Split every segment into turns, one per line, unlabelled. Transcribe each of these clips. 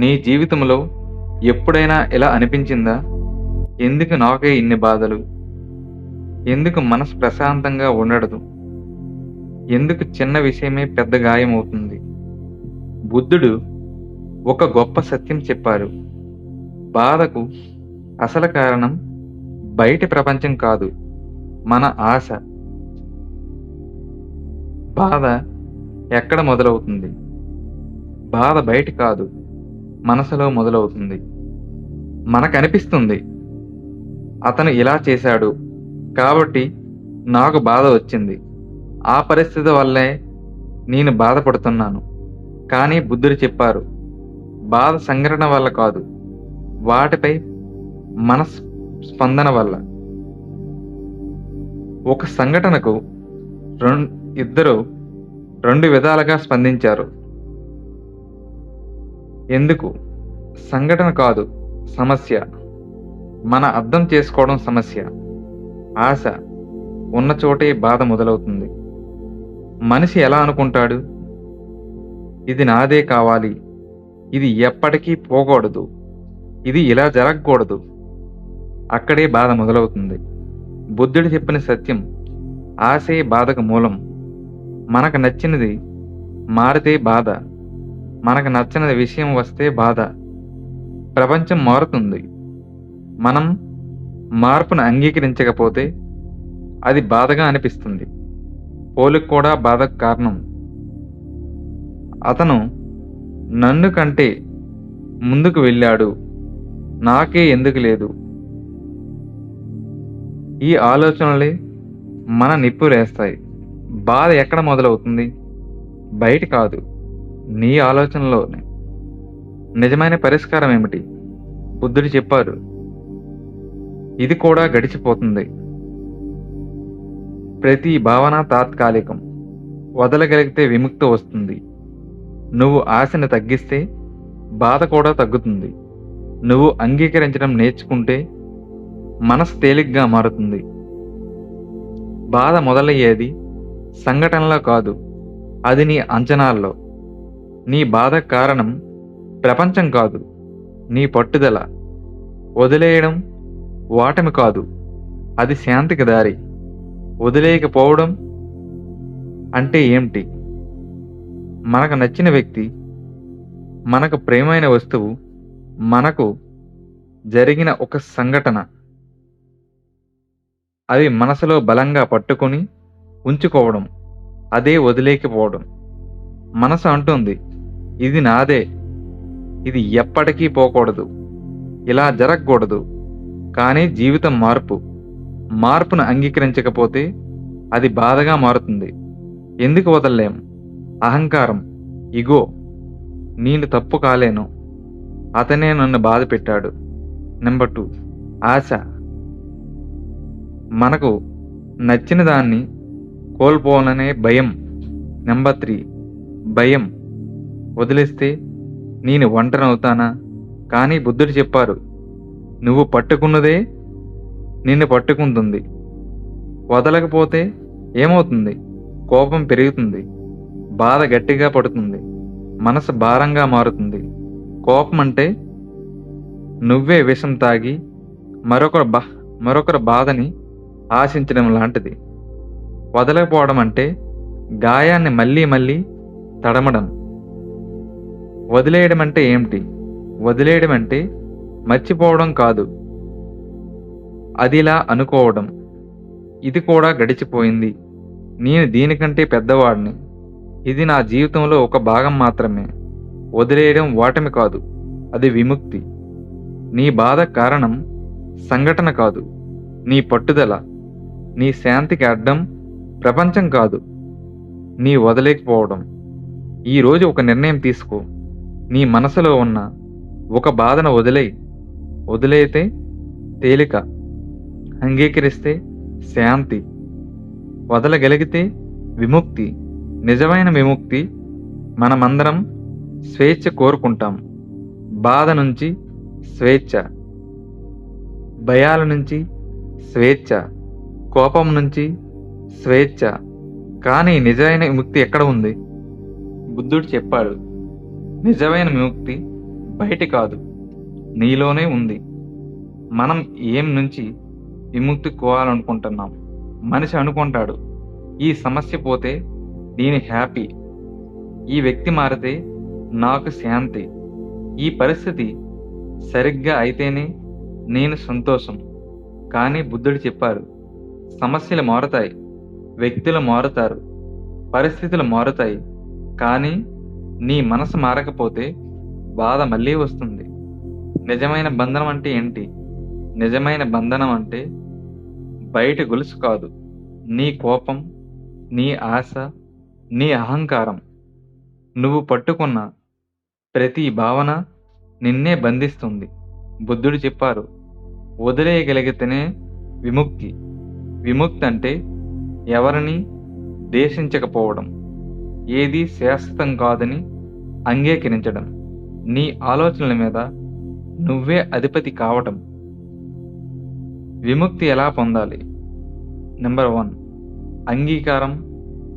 నీ జీవితంలో ఎప్పుడైనా ఇలా అనిపించిందా? ఎందుకు నాకే ఇన్ని బాధలు? ఎందుకు మనసు ప్రశాంతంగా ఉండదు? ఎందుకు చిన్న విషయమే పెద్ద గాయమవుతుంది? బుద్ధుడు ఒక గొప్ప సత్యం చెప్పారు. బాధకు అసలు కారణం బయటి ప్రపంచం కాదు, మన ఆశ. బాధ ఎక్కడ మొదలవుతుంది? బాధ బయట కాదు, మనసులో మొదలవుతుంది. మనకనిపిస్తుంది, అతను ఇలా చేశాడు కాబట్టి నాకు బాధ వచ్చింది. ఆ పరిస్థితి వల్లే నేను బాధపడుతున్నాను. కానీ బుద్ధుడు చెప్పారు, బాధ సంఘటన వల్ల కాదు, వాటిపై మన స్పందన వల్ల. ఒక సంఘటనకు ఇద్దరు రెండు విధాలుగా స్పందించారు. ఎందుకు? సంఘటన కాదు సమస్య, మన అర్థం చేసుకోవడం సమస్య. ఆశ ఉన్న చోటే బాధ మొదలవుతుంది. మనిషి ఎలా అనుకుంటాడు? ఇది నాదే కావాలి, ఇది ఎప్పటికీ పోకూడదు, ఇది ఇలా జరగకూడదు. అక్కడే బాధ మొదలవుతుంది. బుద్ధుడు చెప్పిన సత్యం, ఆశే బాధకు మూలం. మనకు నచ్చినది మారితే బాధ, మనకు నచ్చని విషయం వస్తే బాధ. ప్రపంచం మారుతుంది, మనం మార్పును అంగీకరించకపోతే అది బాధగా అనిపిస్తుంది. పోలిక కూడా బాధకు కారణం. అతను నన్ను కంటే ముందుకు వెళ్ళాడు, నాకే ఎందుకు లేదు? ఈ ఆలోచనలే మన నిప్పులేస్తాయి. బాధ ఎక్కడ మొదలవుతుంది? బయట కాదు, నీ ఆలోచనలోనే. నిజమైన పరిష్కారం ఏమిటి? బుద్ధుడు చెప్పారు, ఇది కూడా గడిచిపోతుంది. ప్రతి భావన తాత్కాలికం. వదలగలిగితే విముక్తి వస్తుంది. నువ్వు ఆశను తగ్గిస్తే బాధ కూడా తగ్గుతుంది. నువ్వు అంగీకరించడం నేర్చుకుంటే మనసు తేలిగ్గా మారుతుంది. బాధ మొదలయ్యేది సంఘటనలో కాదు, అది నీ అంచనాల్లో. నీ బాధ కారణం ప్రపంచం కాదు, నీ పట్టుదల. వదిలేయడం ఓటమి కాదు, అది శాంతికి దారి. వదిలేయకపోవడం అంటే ఏమిటి? మనకు నచ్చిన వ్యక్తి, మనకు ప్రియమైన వస్తువు, మనకు జరిగిన ఒక సంఘటన, అవి మనసులో బలంగా పట్టుకొని ఉంచుకోవడం, అదే వదిలేకపోవడం. మనసు అంటుంది, ఇది నాదే, ఇది ఎప్పటికీ పోకూడదు, ఇలా జరగకూడదు. కానీ జీవితం మార్పును అంగీకరించకపోతే అది బాధగా మారుతుంది. ఎందుకు వదలలేం? అహంకారం, ఇగో, నేను తప్పు కాలేను, అతనే నన్ను బాధ పెట్టాడు. నెంబర్ 2, ఆశ. మనకు నచ్చిన దాన్ని కోల్పోననే భయం. నెంబర్ 3, భయం. వదిలేస్తే నేను ఒంటరవుతానా? కానీ బుద్ధుడు చెప్పారు, నువ్వు పట్టుకున్నదే నిన్ను పట్టుకుంటుంది. వదలకపోతే ఏమవుతుంది? కోపం పెరుగుతుంది, బాధ గట్టిగా పడుతుంది, మనసు భారంగా మారుతుంది. కోపం అంటే నువ్వే విషం తాగి మరొకరి బాధని ఆశించడం లాంటిది. వదలకపోవడం అంటే గాయాన్ని మళ్ళీ మళ్ళీ తడమడం. వదిలేయడం అంటే ఏమిటి? వదిలేయడం అంటే మర్చిపోవడం కాదు, అదిలా అనుకోవడం, ఇది కూడా గడిచిపోయింది, నేను దీనికంటే పెద్దవాడిని, ఇది నా జీవితంలో ఒక భాగం మాత్రమే. వదిలేయడం ఓటమి కాదు, అది విముక్తి. నీ బాధ కారణం సంఘటన కాదు, నీ పట్టుదల. నీ శాంతికి అడ్డం ప్రపంచం కాదు, నీ వదిలేకపోవడం. ఈరోజు ఒక నిర్ణయం తీసుకో. నీ మనసులో ఉన్న ఒక బాధను వదిలేయితే తేలిక, అంగీకరిస్తే శాంతి, వదలగలిగితే విముక్తి. నిజమైన విముక్తి. మనమందరం స్వేచ్ఛ కోరుకుంటాం. బాధ నుంచి స్వేచ్ఛ, భయాల నుంచి స్వేచ్ఛ, కోపం నుంచి స్వేచ్ఛ. కానీ నిజమైన విముక్తి ఎక్కడ ఉంది? బుద్ధుడు చెప్పాడు, నిజమైన విముక్తి బయట కాదు, నీలోనే ఉంది. మనం ఏం నుంచి విముక్తి కోవాలనుకుంటున్నాం? మనిషి అనుకుంటాడు, ఈ సమస్య పోతే నేను హ్యాపీ, ఈ వ్యక్తి మారితే నాకు శాంతి, ఈ పరిస్థితి సరిగ్గా అయితేనే నేను సంతోషం. కానీ బుద్ధుడు చెప్పారు, సమస్యలు మారుతాయి, వ్యక్తులు మారుతారు, పరిస్థితులు మారుతాయి, కానీ నీ మనసు మారకపోతే బాధ మళ్ళీ వస్తుంది. నిజమైన బంధనం అంటే ఏంటి? నిజమైన బంధనం అంటే బయట గొలుసు కాదు, నీ కోపం, నీ ఆశ, నీ అహంకారం. నువ్వు పట్టుకున్న ప్రతి భావన నిన్నే బంధిస్తుంది. బుద్ధుడు చెప్పారు, వదిలేయగలిగితేనే విముక్తి. విముక్తి అంటే ఎవరిని దేశించకపోవడం, ఏది శాశ్వతం కాదని అంగీకరించడం, నీ ఆలోచనల మీద నువ్వే అధిపతి కావటం. విముక్తి ఎలా పొందాలి? నెంబర్ 1, అంగీకారం,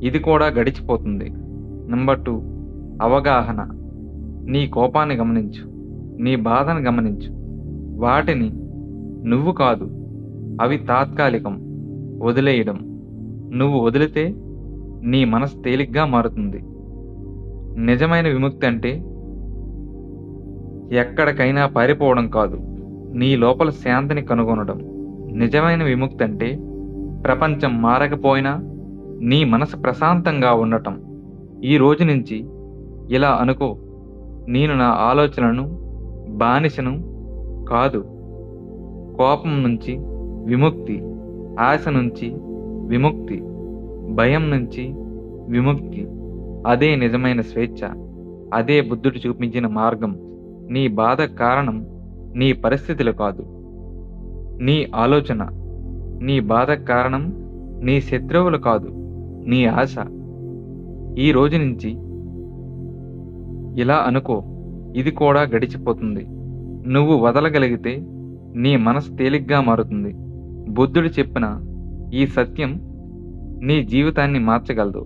ఇది కూడా గడిచిపోతుంది. నెంబర్ 2, అవగాహన, నీ కోపాన్ని గమనించు, నీ బాధను గమనించు, వాటిని నువ్వు కాదు, అవి తాత్కాలికం, వదిలేయడం. నువ్వు వదిలితే నీ మనసు తేలిగ్గా మారుతుంది. నిజమైన విముక్తి అంటే ఎక్కడికైనా పారిపోవడం కాదు, నీ లోపల శాంతిని కనుగొనడం. నిజమైన విముక్తి అంటే ప్రపంచం మారకపోయినా నీ మనసు ప్రశాంతంగా ఉండటం. ఈ రోజు నుంచి ఇలా అనుకో, నేను నా ఆలోచనలను బానిసను కాదు. కోపం నుంచి విముక్తి, ఆశ నుంచి విముక్తి, భయం నుంచి విముక్తి. అదే నిజమైన స్వేచ్ఛ. అదే బుద్ధుడు చూపించిన మార్గం. నీ బాధ కారణం నీ పరిస్థితులు కాదు, నీ ఆలోచన. నీ బాధ కారణం నీ శత్రువులు కాదు, నీ ఆశ. ఈ రోజు నుంచి ఇలా అనుకో, ఇది కూడా గడిచిపోతుంది. నువ్వు వదలగలిగితే నీ మనసు తేలిగ్గా మారుతుంది. బుద్ధుడు చెప్పిన ఈ సత్యం నీ జీవితాన్ని మార్చగలదు.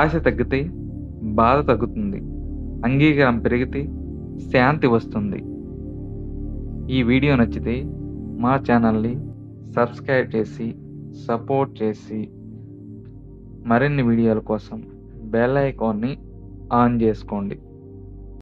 ఆశ తగ్గితే బాధ తగ్గుతుంది, అంగీకారం పెరిగితే శాంతి వస్తుంది. ఈ వీడియో నచ్చితే మా ఛానల్ని సబ్స్క్రైబ్ చేసి సపోర్ట్ చేసి మరిన్ని వీడియోల కోసం బెల్ ఐకాన్ని ఆన్ చేసుకోండి.